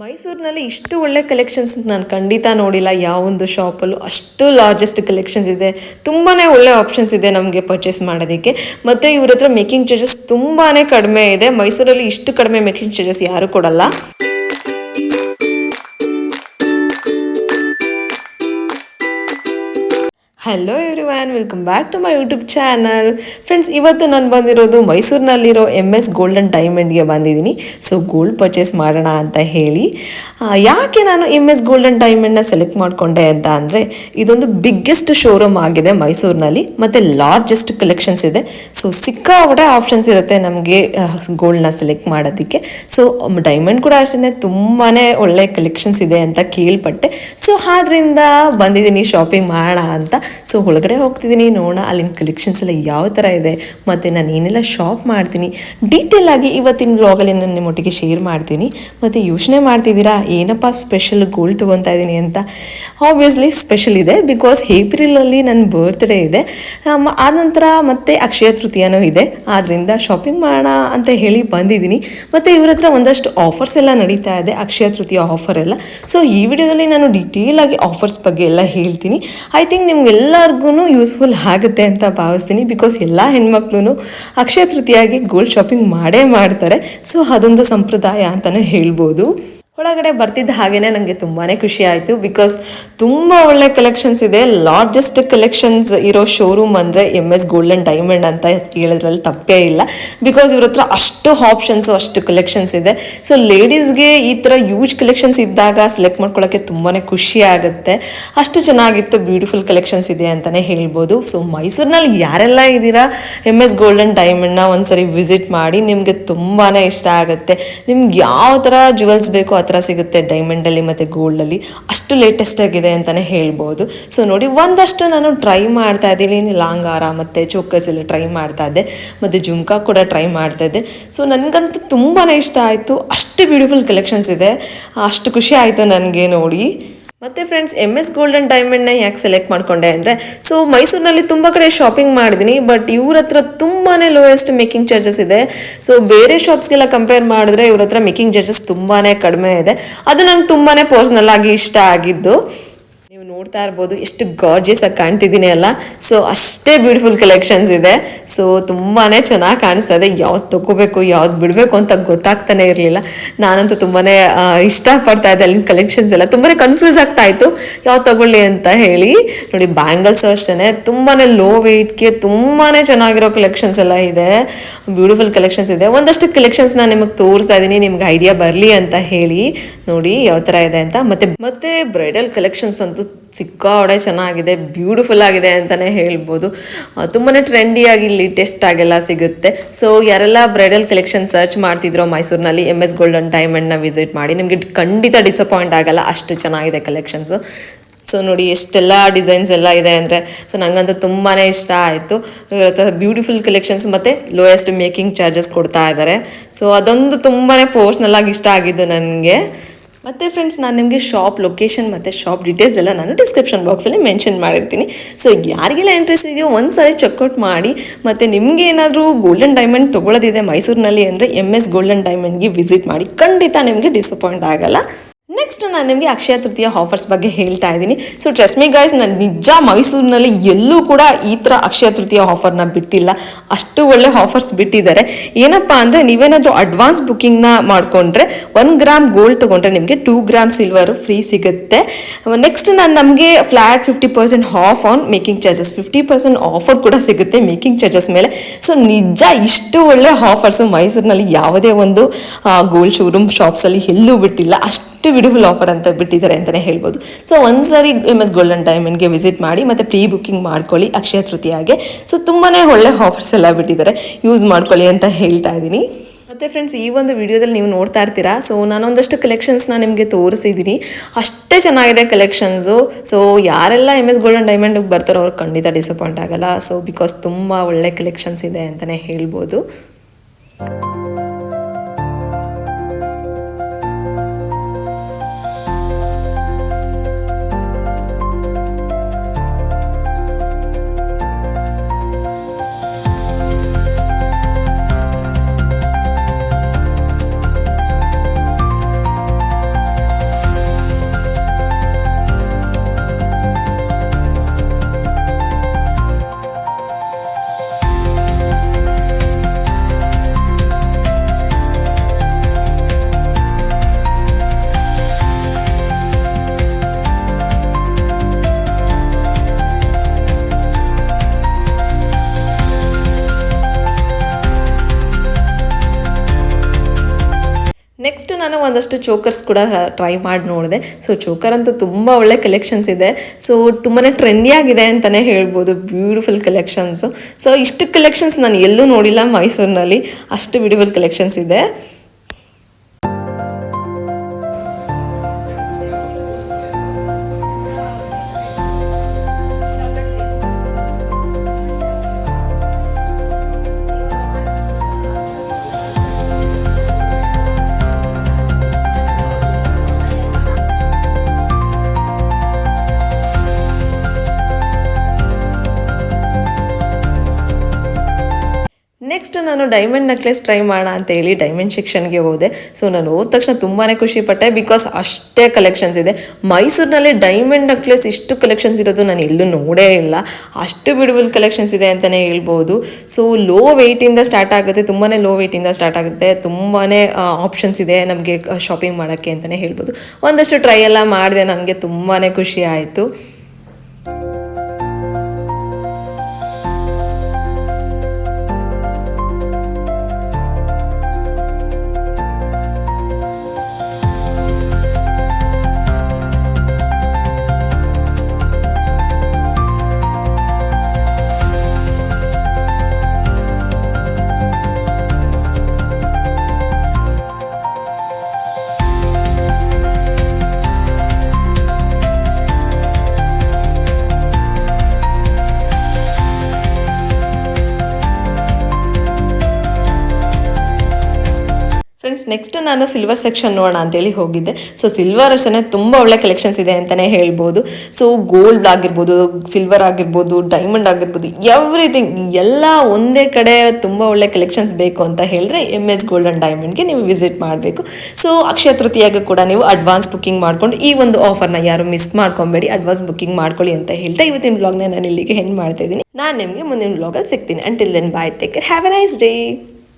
ಮೈಸೂರಿನಲ್ಲಿ ಇಷ್ಟು ಒಳ್ಳೆ ಕಲೆಕ್ಷನ್ಸ್ ನಾನು ಖಂಡಿತ ನೋಡಿಲ್ಲ. ಯಾವೊಂದು ಶಾಪಲ್ಲೂ ಅಷ್ಟು ಲಾರ್ಜೆಸ್ಟ್ ಕಲೆಕ್ಷನ್ಸ್ ಇದೆ. ತುಂಬಾ ಒಳ್ಳೆ ಆಪ್ಷನ್ಸ್ ಇದೆ ನಮಗೆ ಪರ್ಚೇಸ್ ಮಾಡೋದಕ್ಕೆ. ಮತ್ತು ಇವ್ರ ಹತ್ರ ಮೇಕಿಂಗ್ ಚಾರ್ಜಸ್ ತುಂಬಾ ಕಡಿಮೆ ಇದೆ. ಮೈಸೂರಲ್ಲಿ ಇಷ್ಟು ಕಡಿಮೆ ಮೇಕಿಂಗ್ ಚಾರ್ಜಸ್ ಯಾರೂ ಕೊಡಲ್ಲ. Hello everyone, welcome back to my YouTube channel. Friends, ಇವತ್ತು ನಾನು ಬಂದಿರೋದು ಮೈಸೂರಿನಲ್ಲಿರೋ MS ಗೋಲ್ಡನ್ ಡೈಮಂಡ್ಗೆ ಬಂದಿದ್ದೀನಿ. ಸೊ ಗೋಲ್ಡ್ ಪರ್ಚೇಸ್ ಮಾಡೋಣ ಅಂತ ಹೇಳಿ. ಯಾಕೆ ನಾನು MS ಗೋಲ್ಡನ್ ಡೈಮಂಡ್ನ ಸೆಲೆಕ್ಟ್ ಮಾಡಿಕೊಂಡೆ ಅಂತ ಅಂದರೆ, ಇದೊಂದು ಬಿಗ್ಗೆಸ್ಟ್ ಶೋರೂಮ್ ಆಗಿದೆ ಮೈಸೂರಿನಲ್ಲಿ, ಮತ್ತು ಲಾರ್ಜೆಸ್ಟ್ ಕಲೆಕ್ಷನ್ಸ್ ಇದೆ. ಸೊ ಸಿಕ್ಕಾಪಟ್ಟೆ ಆಪ್ಷನ್ಸ್ ಇರುತ್ತೆ ನಮಗೆ ಗೋಲ್ಡ್ನ ಸೆಲೆಕ್ಟ್ ಮಾಡೋದಕ್ಕೆ. ಸೊ ಡೈಮಂಡ್ ಕೂಡ ಅಷ್ಟೇ ತುಂಬಾ ಒಳ್ಳೆ ಕಲೆಕ್ಷನ್ಸ್ ಇದೆ ಅಂತ ಕೇಳ್ಪಟ್ಟೆ. ಸೊ ಆದ್ರಿಂದ ಬಂದಿದ್ದೀನಿ ಶಾಪಿಂಗ್ ಮಾಡೋಣ ಅಂತ. ಸೊ ಒಳಗಡೆ ಹೋಗ್ತಿದ್ದೀನಿ, ನೋಡೋಣ ಅಲ್ಲಿನ ಕಲೆಕ್ಷನ್ಸ್ ಎಲ್ಲ ಯಾವ ಥರ ಇದೆ, ಮತ್ತು ನಾನು ಏನೆಲ್ಲ ಶಾಪ್ ಮಾಡ್ತೀನಿ ಡೀಟೇಲ್ ಆಗಿ ಇವತ್ತಿನ ವ್ಲಾಗಲ್ಲಿ ನಾನು ನಿಮ್ಮೊಟ್ಟಿಗೆ ಶೇರ್ ಮಾಡ್ತೀನಿ. ಮತ್ತು ಯೋಚನೆ ಮಾಡ್ತಿದ್ದೀರಾ ಏನಪ್ಪ ಸ್ಪೆಷಲ್ ಗೋಲ್ಡ್ ತೊಗೊತಾ ಇದ್ದೀನಿ ಅಂತ. ಆಬ್ವಿಯಸ್ಲಿ ಸ್ಪೆಷಲ್ ಇದೆ, ಬಿಕಾಸ್ ಏಪ್ರಿಲಲ್ಲಿ ನನ್ನ ಬರ್ತ್ಡೇ ಇದೆ. ಆನಂತರ ಮತ್ತೆ ಅಕ್ಷಯ ತೃತೀಯನೂ ಇದೆ. ಆದ್ದರಿಂದ ಶಾಪಿಂಗ್ ಮಾಡೋಣ ಅಂತ ಹೇಳಿ ಬಂದಿದ್ದೀನಿ. ಮತ್ತು ಇವ್ರ ಹತ್ರ ಒಂದಷ್ಟು ಆಫರ್ಸ್ ಎಲ್ಲ ನಡೀತಾ ಇದೆ, ಅಕ್ಷಯ ತೃತೀಯ ಆಫರ್ ಎಲ್ಲ. ಸೊ ಈ ವಿಡಿಯೋದಲ್ಲಿ ನಾನು ಡೀಟೇಲ್ ಆಗಿ ಆಫರ್ಸ್ ಬಗ್ಗೆ ಎಲ್ಲ ಹೇಳ್ತೀನಿ. ಐ ಥಿಂಕ್ ನಿಮ್ಗೆಲ್ಲರಿಗೂ ಯೂಸ್ಫುಲ್ ಆಗುತ್ತೆ ಅಂತ ಭಾವಿಸ್ತೀನಿ. ಬಿಕಾಸ್ ಎಲ್ಲ ಹೆಣ್ಮಕ್ಳು ಅಕ್ಷಯ ತೃತೀಯಾಗಿ ಗೋಲ್ಡ್ ಶಾಪಿಂಗ್ ಮಾಡೇ ಮಾಡ್ತಾರೆ. ಸೊ ಅದೊಂದು ಸಂಪ್ರದಾಯ ಅಂತಲೇ ಹೇಳ್ಬೋದು. ಒಳಗಡೆ ಬರ್ತಿದ್ದ ಹಾಗೇನೆ ನನಗೆ ತುಂಬಾ ಖುಷಿ ಆಯಿತು. ಬಿಕಾಸ್ ತುಂಬ ಒಳ್ಳೆ ಕಲೆಕ್ಷನ್ಸ್ ಇದೆ. ಲಾರ್ಜೆಸ್ಟ್ ಕಲೆಕ್ಷನ್ಸ್ ಇರೋ ಶೋರೂಮ್ ಅಂದರೆ MS ಗೋಲ್ಡನ್ ಡೈಮಂಡ್ ಅಂತ ಹೇಳೋದ್ರಲ್ಲಿ ತಪ್ಪೇ ಇಲ್ಲ. ಬಿಕಾಸ್ ಇವ್ರ ಹತ್ರ ಅಷ್ಟು ಆಪ್ಷನ್ಸು, ಅಷ್ಟು ಕಲೆಕ್ಷನ್ಸ್ ಇದೆ. ಸೊ ಲೇಡೀಸ್ಗೆ ಈ ಥರ ಯೂಜ್ ಕಲೆಕ್ಷನ್ಸ್ ಇದ್ದಾಗ ಸೆಲೆಕ್ಟ್ ಮಾಡ್ಕೊಳ್ಳೋಕ್ಕೆ ತುಂಬಾ ಖುಷಿ ಆಗುತ್ತೆ. ಅಷ್ಟು ಚೆನ್ನಾಗಿತ್ತು, ಬ್ಯೂಟಿಫುಲ್ ಕಲೆಕ್ಷನ್ಸ್ ಇದೆ ಅಂತಲೇ ಹೇಳ್ಬೋದು. ಸೊ ಮೈಸೂರಿನಲ್ಲಿ ಯಾರೆಲ್ಲ ಇದ್ದೀರಾ, MS ಗೋಲ್ಡನ್ ಡೈಮಂಡ್ನ ಒಂದ್ಸರಿ ವಿಸಿಟ್ ಮಾಡಿ, ನಿಮಗೆ ತುಂಬಾ ಇಷ್ಟ ಆಗುತ್ತೆ. ನಿಮ್ಗೆ ಯಾವ ಥರ ಜುವೆಲ್ಸ್ ಬೇಕೋ ಆ ಥರ ಸಿಗುತ್ತೆ ಡೈಮಂಡಲ್ಲಿ ಮತ್ತು ಗೋಲ್ಡಲ್ಲಿ. ಅಷ್ಟು ಲೇಟೆಸ್ಟ್ ಆಗಿದೆ ಅಂತಲೇ ಹೇಳ್ಬೋದು. ಸೊ ನೋಡಿ, ಒಂದಷ್ಟು ನಾನು ಟ್ರೈ ಮಾಡ್ತಾ ಇದ್ದೀನಿ. ಲಾಂಗ್ ಹಾರ ಮತ್ತು ಚೋಕರ್ಸ್ ಎಲ್ಲ ಟ್ರೈ ಮಾಡ್ತಾ ಇದ್ದೆ, ಮತ್ತು ಜುಮ್ಕಾ ಕೂಡ ಟ್ರೈ ಮಾಡ್ತಾ ಇದ್ದೆ. ಸೊ ನನಗಂತೂ ತುಂಬಾ ಇಷ್ಟ ಆಯಿತು. ಅಷ್ಟು ಬ್ಯೂಟಿಫುಲ್ ಕಲೆಕ್ಷನ್ಸ್ ಇದೆ, ಅಷ್ಟು ಖುಷಿ ಆಯಿತು ನನಗೆ ನೋಡಿ. ಮತ್ತು ಫ್ರೆಂಡ್ಸ್, MS ಗೋಲ್ಡನ್ ಡೈಮಂಡ್ನ ಯಾಕೆ ಸೆಲೆಕ್ಟ್ ಮಾಡಿಕೊಂಡೆ ಅಂದರೆ, ಸೊ ಮೈಸೂರಿನಲ್ಲಿ ತುಂಬ ಕಡೆ ಶಾಪಿಂಗ್ ಮಾಡಿದ್ದೀನಿ, ಬಟ್ ಇವ್ರ ಹತ್ರ ತುಂಬಾ ಲೋಯೆಸ್ಟ್ ಮೇಕಿಂಗ್ ಚಾರ್ಜಸ್ ಇದೆ. ಸೊ ಬೇರೆ ಶಾಪ್ಸ್ಗೆಲ್ಲ ಕಂಪೇರ್ ಮಾಡಿದ್ರೆ ಇವ್ರ ಹತ್ರ ಮೇಕಿಂಗ್ ಚಾರ್ಜಸ್ ತುಂಬಾ ಕಡಿಮೆ ಇದೆ. ಅದು ನಂಗೆ ತುಂಬಾ ಪರ್ಸ್ನಲ್ ಆಗಿ ಇಷ್ಟ ಆಗಿದ್ದು. ನೀವು ನೋಡ್ತಾ ಇರ್ಬೋದು ಎಷ್ಟು ಗಾರ್ಜಿಯಸ್ ಆಗಿ ಕಾಣ್ತಿದ್ದೀನಿ ಅಲ್ಲ. ಸೊ ಅಷ್ಟೇ ಬ್ಯೂಟಿಫುಲ್ ಕಲೆಕ್ಷನ್ಸ್ ಇದೆ. ಸೊ ತುಂಬಾ ಚೆನ್ನಾಗಿ ಕಾಣಿಸ್ತಾ ಇದೆ. ಯಾವ್ದು ತೊಗೋಬೇಕು ಯಾವ್ದು ಬಿಡಬೇಕು ಅಂತ ಗೊತ್ತಾಗ್ತಾನೆ ಇರಲಿಲ್ಲ. ನಾನಂತೂ ತುಂಬಾ ಇಷ್ಟಪಡ್ತಾ ಇದ್ದೆ ಅಲ್ಲಿನ ಕಲೆಕ್ಷನ್ಸ್ ಎಲ್ಲ. ತುಂಬಾ ಕನ್ಫ್ಯೂಸ್ ಆಗ್ತಾ ಇತ್ತು ಯಾವ್ದು ತಗೊಳ್ಳಿ ಅಂತ ಹೇಳಿ. ನೋಡಿ, ಬ್ಯಾಂಗಲ್ಸ್ ಅಷ್ಟೇ ತುಂಬಾ ಲೋ ವೆಯ್ಟ್ಗೆ ತುಂಬಾ ಚೆನ್ನಾಗಿರೋ ಕಲೆಕ್ಷನ್ಸ್ ಎಲ್ಲ ಇದೆ. ಬ್ಯೂಟಿಫುಲ್ ಕಲೆಕ್ಷನ್ಸ್ ಇದೆ. ಒಂದಷ್ಟು ಕಲೆಕ್ಷನ್ಸ್ ನಾನು ನಿಮಗೆ ತೋರಿಸ್ತಾ ಇದ್ದೀನಿ, ನಿಮ್ಗೆ ಐಡಿಯಾ ಬರಲಿ ಅಂತ ಹೇಳಿ. ನೋಡಿ ಯಾವ ಥರ ಇದೆ ಅಂತ. ಮತ್ತೆ ಬ್ರೈಡಲ್ ಕಲೆಕ್ಷನ್ಸ್ ಅಂತೂ ಸಿಕ್ಕಾಪಟ್ಟೆ ಚೆನ್ನಾಗಿದೆ, ಬ್ಯೂಟಿಫುಲ್ ಆಗಿದೆ ಅಂತಲೇ ಹೇಳ್ಬೋದು. ತುಂಬಾ ಟ್ರೆಂಡಿಯಾಗಿ ಲೇಟೆಸ್ಟ್ ಆಗೆಲ್ಲ ಸಿಗುತ್ತೆ. ಸೊ ಯಾರೆಲ್ಲ ಬ್ರೈಡಲ್ ಕಲೆಕ್ಷನ್ ಸರ್ಚ್ ಮಾಡ್ತಿದ್ರೋ ಮೈಸೂರಿನಲ್ಲಿ, MS ಗೋಲ್ಡನ್ ಡೈಮಂಡ್ನ ವಿಸಿಟ್ ಮಾಡಿ, ನಿಮಗೆ ಖಂಡಿತ ಡಿಸಪಾಯಿಂಟ್ ಆಗಲ್ಲ, ಅಷ್ಟು ಚೆನ್ನಾಗಿದೆ ಕಲೆಕ್ಷನ್ಸು. ಸೊ ನೋಡಿ ಎಷ್ಟೆಲ್ಲ ಡಿಸೈನ್ಸ್ ಎಲ್ಲ ಇದೆ ಅಂದರೆ, ಸೊ ನನಗಂತೂ ತುಂಬಾ ಇಷ್ಟ ಆಯಿತು. ಇವ್ರ ಹತ್ರ ಬ್ಯೂಟಿಫುಲ್ ಕಲೆಕ್ಷನ್ಸ್ ಮತ್ತು ಲೋಯೆಸ್ಟ್ ಮೇಕಿಂಗ್ ಚಾರ್ಜಸ್ ಕೊಡ್ತಾ ಇದ್ದಾರೆ. ಸೊ ಅದೊಂದು ತುಂಬಾ ಪರ್ಸ್ನಲ್ಲಾಗಿ ಇಷ್ಟ ಆಗಿದ್ದು ನನಗೆ. ಮತ್ತು ಫ್ರೆಂಡ್ಸ್, ನಾನು ನಿಮಗೆ ಶಾಪ್ ಲೊಕೇಶನ್ ಮತ್ತು ಶಾಪ್ ಡೀಟೇಲ್ಸ್ ಎಲ್ಲ ನಾನು ಡಿಸ್ಕ್ರಿಪ್ಷನ್ ಬಾಕ್ಸಲ್ಲಿ ಮೆನ್ಷನ್ ಮಾಡಿರ್ತೀನಿ. ಸೊ ಯಾರಿಗೆಲ್ಲ ಇಂಟ್ರೆಸ್ಟ್ ಇದೆಯೋ ಒಂದು ಸಾರಿ ಚೆಕ್ಔಟ್ ಮಾಡಿ. ಮತ್ತು ನಿಮಗೆ ಏನಾದರೂ ಗೋಲ್ಡನ್ ಡೈಮಂಡ್ ತೊಗೊಳ್ಳೋದಿದೆ ಮೈಸೂರಿನಲ್ಲಿ ಅಂದರೆ MS ಗೋಲ್ಡನ್ ಡೈಮಂಡ್ಗೆ ವಿಸಿಟ್ ಮಾಡಿ, ಖಂಡಿತ ನಿಮಗೆ ಡಿಸಪಾಯಿಂಟ್ ಆಗಲ್ಲ. ನೆಕ್ಸ್ಟ್ ನಾನು ನಿಮಗೆ ಅಕ್ಷಯ ತೃತೀಯ ಆಫರ್ಸ್ ಬಗ್ಗೆ ಹೇಳ್ತಾ ಇದ್ದೀನಿ. ಸೊ ಟ್ರಸ್ಟ್ ಮಿ ಗೈಸ್, ನಾನು ನಿಜ ಮೈಸೂರಿನಲ್ಲಿ ಎಲ್ಲೂ ಕೂಡ ಈ ಥರ ಅಕ್ಷಯ ತೃತೀಯ ಆಫರ್ನ ಬಿಟ್ಟಿಲ್ಲ. ಅಷ್ಟು ಒಳ್ಳೆ ಆಫರ್ಸ್ ಬಿಟ್ಟಿದ್ದಾರೆ. ಏನಪ್ಪ ಅಂದರೆ, ನೀವೇನಾದರೂ ಅಡ್ವಾನ್ಸ್ ಬುಕ್ಕಿಂಗ್ನ ಮಾಡಿಕೊಂಡ್ರೆ 1 ಗ್ರಾಮ್ ಗೋಲ್ಡ್ ತೊಗೊಂಡ್ರೆ ನಿಮಗೆ 2 ಗ್ರಾಮ್ ಸಿಲ್ವರು ಫ್ರೀ ಸಿಗುತ್ತೆ. ನೆಕ್ಸ್ಟ್ ನಮಗೆ flat 50% of on making charges, 50% offer ಕೂಡ ಸಿಗುತ್ತೆ ಮೇಕಿಂಗ್ ಚಾರ್ಜಸ್ ಮೇಲೆ. ಸೊ ನಿಜ ಇಷ್ಟು ಒಳ್ಳೆ ಆಫರ್ಸು ಮೈಸೂರಿನಲ್ಲಿ ಯಾವುದೇ ಒಂದು ಗೋಲ್ಡ್ ಶೋರೂಮ್ ಶಾಪ್ಸಲ್ಲಿ ಎಲ್ಲೂ ಬಿಟ್ಟಿಲ್ಲ. ಅಷ್ಟು ಬ್ಯೂಟಿಫುಲ್ ಆಫರ್ ಅಂತ ಬಿಟ್ಟಿದ್ದಾರೆ ಅಂತಲೇ ಹೇಳ್ಬೋದು. ಸೊ ಒಂದ್ಸರಿ MS ಗೋಲ್ಡನ್ ಡೈಮಂಡ್ಗೆ ವಿಸಿಟ್ ಮಾಡಿ, ಮತ್ತು ಪ್ರೀ ಬುಕ್ಕಿಂಗ್ ಮಾಡ್ಕೊಳ್ಳಿ ಅಕ್ಷಯ ತೃತೀಯಾಗೆ. ಸೊ ತುಂಬಾ ಒಳ್ಳೆ ಆಫರ್ಸ್ ಎಲ್ಲ ಬಿಟ್ಟಿದ್ದಾರೆ, ಯೂಸ್ ಮಾಡ್ಕೊಳ್ಳಿ ಅಂತ ಹೇಳ್ತಾ ಇದ್ದೀನಿ. ಮತ್ತು ಫ್ರೆಂಡ್ಸ್, ಈ ಒಂದು ವಿಡಿಯೋದಲ್ಲಿ ನೀವು ನೋಡ್ತಾ ಇರ್ತೀರಾ. ಸೊ ನಾನೊಂದಷ್ಟು ಕಲೆಕ್ಷನ್ಸ್ನ ನಿಮಗೆ ತೋರಿಸಿದ್ದೀನಿ, ಅಷ್ಟೇ ಚೆನ್ನಾಗಿದೆ ಕಲೆಕ್ಷನ್ಸು. ಸೊ ಯಾರೆಲ್ಲ MS ಗೋಲ್ಡನ್ ಡೈಮಂಡ್ಗೆ ಬರ್ತಾರೋ ಅವ್ರು ಖಂಡಿತ ಡಿಸಪಾಯಿಂಟ್ ಆಗಲ್ಲ. ಸೊ ಬಿಕಾಸ್ ತುಂಬ ಒಳ್ಳೆ ಕಲೆಕ್ಷನ್ಸ್ ಇದೆ ಅಂತಲೇ ಹೇಳ್ಬೋದು. ಒಂದಷ್ಟು ಚೋಕರ್ಸ್ ಕೂಡ ಟ್ರೈ ಮಾಡಿ ನೋಡಿದೆ. ಸೊ ಚೋಕರ್ ಅಂತೂ ತುಂಬ ಒಳ್ಳೆ ಕಲೆಕ್ಷನ್ಸ್ ಇದೆ. ಸೊ ತುಂಬಾ ಟ್ರೆಂಡಿಯಾಗಿದೆ ಅಂತಲೇ ಹೇಳ್ಬೋದು. Beautiful collections. ಸೊ ಇಷ್ಟು ಕಲೆಕ್ಷನ್ಸ್ ನಾನು ಎಲ್ಲೂ ನೋಡಿಲ್ಲ ಮೈಸೂರಿನಲ್ಲಿ, ಅಷ್ಟು ಬ್ಯೂಟಿಫುಲ್ ಕಲೆಕ್ಷನ್ಸ್ ಇದೆ. ನೆಕ್ಸ್ಟ್ ನಾನು ಡೈಮಂಡ್ ನೆಕ್ಲೆಸ್ ಟ್ರೈ ಮಾಡೋಣ ಅಂತ ಹೇಳಿ ಡೈಮಂಡ್ ಸೆಕ್ಷನ್ಗೆ ಹೋದೆ. ಸೊ ನಾನು ಹೋದ ತಕ್ಷಣ ತುಂಬಾ ಖುಷಿಪಟ್ಟೆ, ಬಿಕಾಸ್ ಅಷ್ಟೇ ಕಲೆಕ್ಷನ್ಸ್ ಇದೆ. ಮೈಸೂರಿನಲ್ಲಿ ಡೈಮಂಡ್ ನೆಕ್ಲೆಸ್ ಇಷ್ಟು ಕಲೆಕ್ಷನ್ಸ್ ಇರೋದು ನಾನು ಎಲ್ಲೂ ನೋಡೇ ಇಲ್ಲ. ಅಷ್ಟು ಬ್ಯೂಟಿಫುಲ್ ಕಲೆಕ್ಷನ್ಸ್ ಇದೆ ಅಂತಲೇ ಹೇಳ್ಬೋದು. ಸೊ ಲೋ ವೆಯ್ಟಿಂದ ಸ್ಟಾರ್ಟ್ ಆಗುತ್ತೆ, ತುಂಬಾ ಲೋ ವೆಯ್ಟಿಂದ ಸ್ಟಾರ್ಟ್ ಆಗುತ್ತೆ. ತುಂಬಾ ಆಪ್ಷನ್ಸ್ ಇದೆ ನಮಗೆ ಶಾಪಿಂಗ್ ಮಾಡೋಕ್ಕೆ ಅಂತಲೇ ಹೇಳ್ಬೋದು. ಒಂದಷ್ಟು ಟ್ರೈ ಎಲ್ಲ ಮಾಡಿದೆ, ನನಗೆ ತುಂಬಾ ಖುಷಿ ಆಯಿತು. ಫ್ರೆಂಡ್ಸ್, ನೆಕ್ಸ್ಟ್ ನಾನು ಸಿಲ್ವರ್ ಸೆಕ್ಷನ್ ನೋಡೋಣ ಅಂತೇಳಿ ಹೋಗಿದ್ದೆ. ಸೊ ಸಿಲ್ವರ್ ಅಷ್ಟೇ ತುಂಬ ಒಳ್ಳೆ ಕಲೆಕ್ಷನ್ಸ್ ಇದೆ ಅಂತಲೇ ಹೇಳ್ಬೋದು. ಸೊ ಗೋಲ್ಡ್ ಆಗಿರ್ಬೋದು, ಸಿಲ್ವರ್ ಆಗಿರ್ಬೋದು, ಡೈಮಂಡ್ ಆಗಿರ್ಬೋದು, ಎವ್ರಿಥಿಂಗ್ ಎಲ್ಲ ಒಂದೇ ಕಡೆ ತುಂಬ ಒಳ್ಳೆ ಕಲೆಕ್ಷನ್ಸ್ ಬೇಕು ಅಂತ ಹೇಳಿದ್ರೆ MS ಗೋಲ್ಡನ್ ಡೈಮಂಡ್ಗೆ ನೀವು ವಿಸಿಟ್ ಮಾಡಬೇಕು. ಸೊ ಅಕ್ಷಯ ತೃತೀಯಾಗ ಕೂಡ ನೀವು ಅಡ್ವಾನ್ಸ್ ಬುಕ್ಕಿಂಗ್ ಮಾಡ್ಕೊಂಡು ಈ ಒಂದು ಆಫರ್ನ ಯಾರು ಮಿಸ್ ಮಾಡ್ಕೊಬೇಡಿ, ಅಡ್ವಾನ್ಸ್ ಬುಕ್ಕಿಂಗ್ ಮಾಡ್ಕೊಳ್ಳಿ ಅಂತ ಹೇಳ್ತಾ ಇವತ್ತಿನ ಬ್ಲಾಗ್ನ ನಾನು ಇಲ್ಲಿಗೆ ಹೆಂಡ್ ಮಾಡ್ತಾ ಇದ್ದೀನಿ. ನಾನು ನಿಮಗೆ ಮುಂದಿನ ಬ್ಲಾಗಲ್ಲಿ ಸಿಗ್ತೀನಿ. Until then bye, take care, have a nice day.